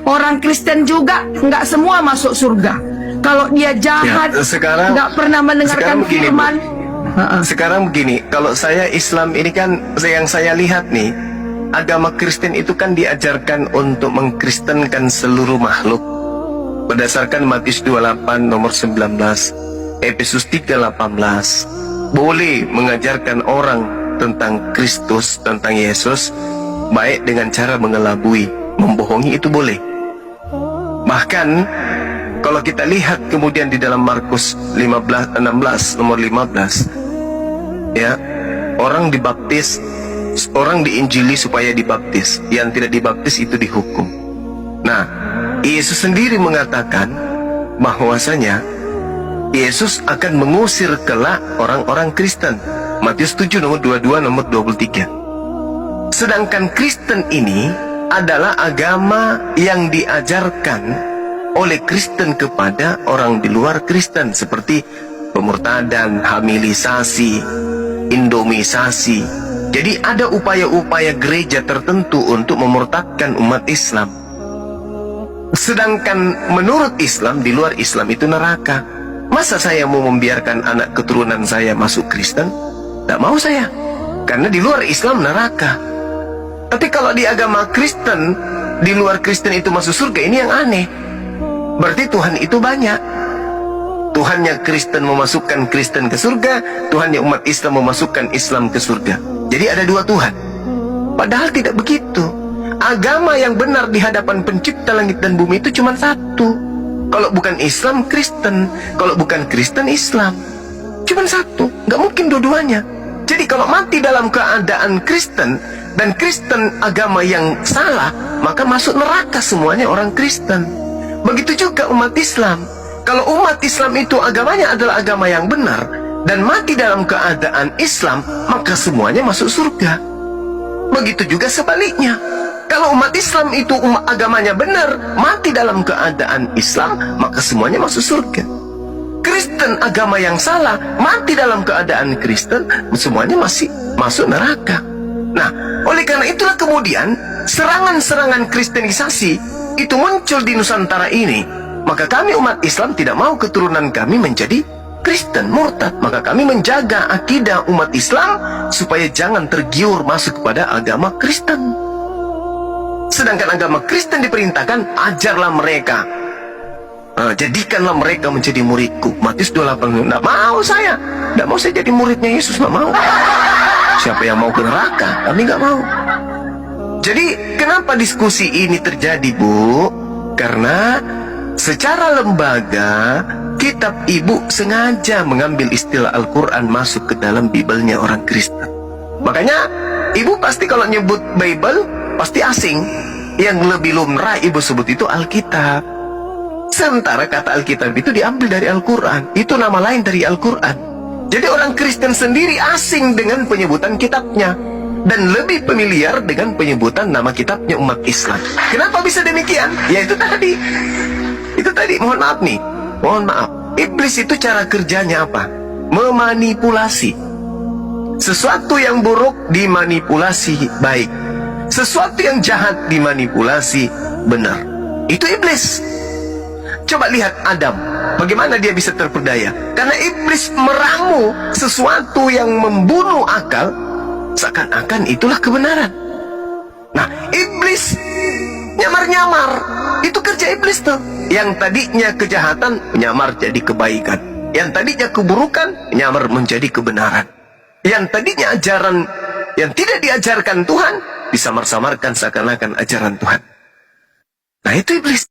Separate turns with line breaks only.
Orang Kristen juga nggak semua masuk surga. Kalau dia jahat, nggak pernah mendengarkan firman.
Sekarang begini, kalau saya Islam ini kan yang saya lihat nih, agama Kristen itu kan diajarkan untuk mengkristenkan seluruh makhluk. Berdasarkan Matius 28 nomor 19, Efesus 3:18, boleh mengajarkan orang tentang Kristus, tentang Yesus, baik dengan cara mengelabui, membohongi, itu boleh. Bahkan kalau kita lihat kemudian di dalam Markus 16 nomor 15, ya, orang dibaptis, orang diinjili supaya dibaptis, yang tidak dibaptis itu dihukum. Nah, Yesus sendiri mengatakan bahwasanya Yesus akan mengusir kelak orang-orang Kristen. Matius 7 nomor 22 nomor 23. Sedangkan Kristen ini adalah agama yang diajarkan oleh Kristen kepada orang di luar Kristen, seperti pemurtadan, hamilisasi, indomisasi. Jadi ada upaya-upaya gereja tertentu untuk memurtadkan umat Islam. Sedangkan menurut Islam, di luar Islam itu neraka. Masa saya mau membiarkan anak keturunan saya masuk Kristen? Tidak mau saya, karena di luar Islam neraka. Tapi kalau di agama Kristen, di luar Kristen itu masuk surga, ini yang aneh. Berarti Tuhan itu banyak. Tuhannya Kristen memasukkan Kristen ke surga, Tuhannya umat Islam memasukkan Islam ke surga. Jadi ada dua Tuhan. Padahal tidak begitu. Agama yang benar di hadapan pencipta langit dan bumi itu cuma satu. Kalau bukan Islam, Kristen. Kalau bukan Kristen, Islam. Cuma satu, nggak mungkin dua-duanya. Jadi kalau mati dalam keadaan Kristen, dan Kristen agama yang salah, maka masuk neraka semuanya orang Kristen. Begitu juga umat Islam. Kalau umat Islam itu agamanya adalah agama yang benar, dan mati dalam keadaan Islam, maka semuanya masuk surga. Begitu juga sebaliknya. Kalau umat Islam itu agamanya benar, mati dalam keadaan Islam, maka semuanya masuk surga. Kristen agama yang salah, mati dalam keadaan Kristen, semuanya masih masuk neraka. Nah, oleh karena itulah kemudian serangan-serangan kristenisasi itu muncul di Nusantara ini. Maka kami umat Islam tidak mau keturunan kami menjadi Kristen murtad. Maka kami menjaga akidah umat Islam supaya jangan tergiur masuk kepada agama Kristen. Sedangkan agama Kristen diperintahkan, ajarlah mereka, jadikanlah mereka menjadi muridku. Matius 28. Tidak mau saya, tidak mau saya jadi muridnya Yesus, tidak mau. Siapa yang mau ke neraka? Kami nggak mau. Jadi kenapa diskusi ini terjadi, Bu? Karena secara lembaga, kitab ibu sengaja mengambil istilah Al-Quran masuk ke dalam Bible-nya orang Kristen. Makanya ibu pasti kalau nyebut Bible pasti asing. Yang lebih lumrah ibu sebut itu Alkitab. Sementara kata Alkitab itu diambil dari Al-Quran. Itu nama lain dari Al-Quran. Jadi orang Kristen sendiri asing dengan penyebutan kitabnya, dan lebih familiar dengan penyebutan nama kitabnya umat Islam. Kenapa bisa demikian? Ya itu tadi. Itu tadi, mohon maaf nih. Mohon maaf. Iblis itu cara kerjanya apa? Memanipulasi. Sesuatu yang buruk dimanipulasi baik. Sesuatu yang jahat dimanipulasi benar. Itu iblis. Coba lihat Adam, bagaimana dia bisa terperdaya? Karena iblis meramu sesuatu yang membunuh akal, seakan-akan itulah kebenaran. Nah, iblis nyamar-nyamar, itu kerja iblis tuh. Yang tadinya kejahatan menyamar jadi kebaikan, yang tadinya keburukan menyamar menjadi kebenaran, yang tadinya ajaran yang tidak diajarkan Tuhan disamar-samarkan seakan-akan ajaran Tuhan. Nah, itu iblis.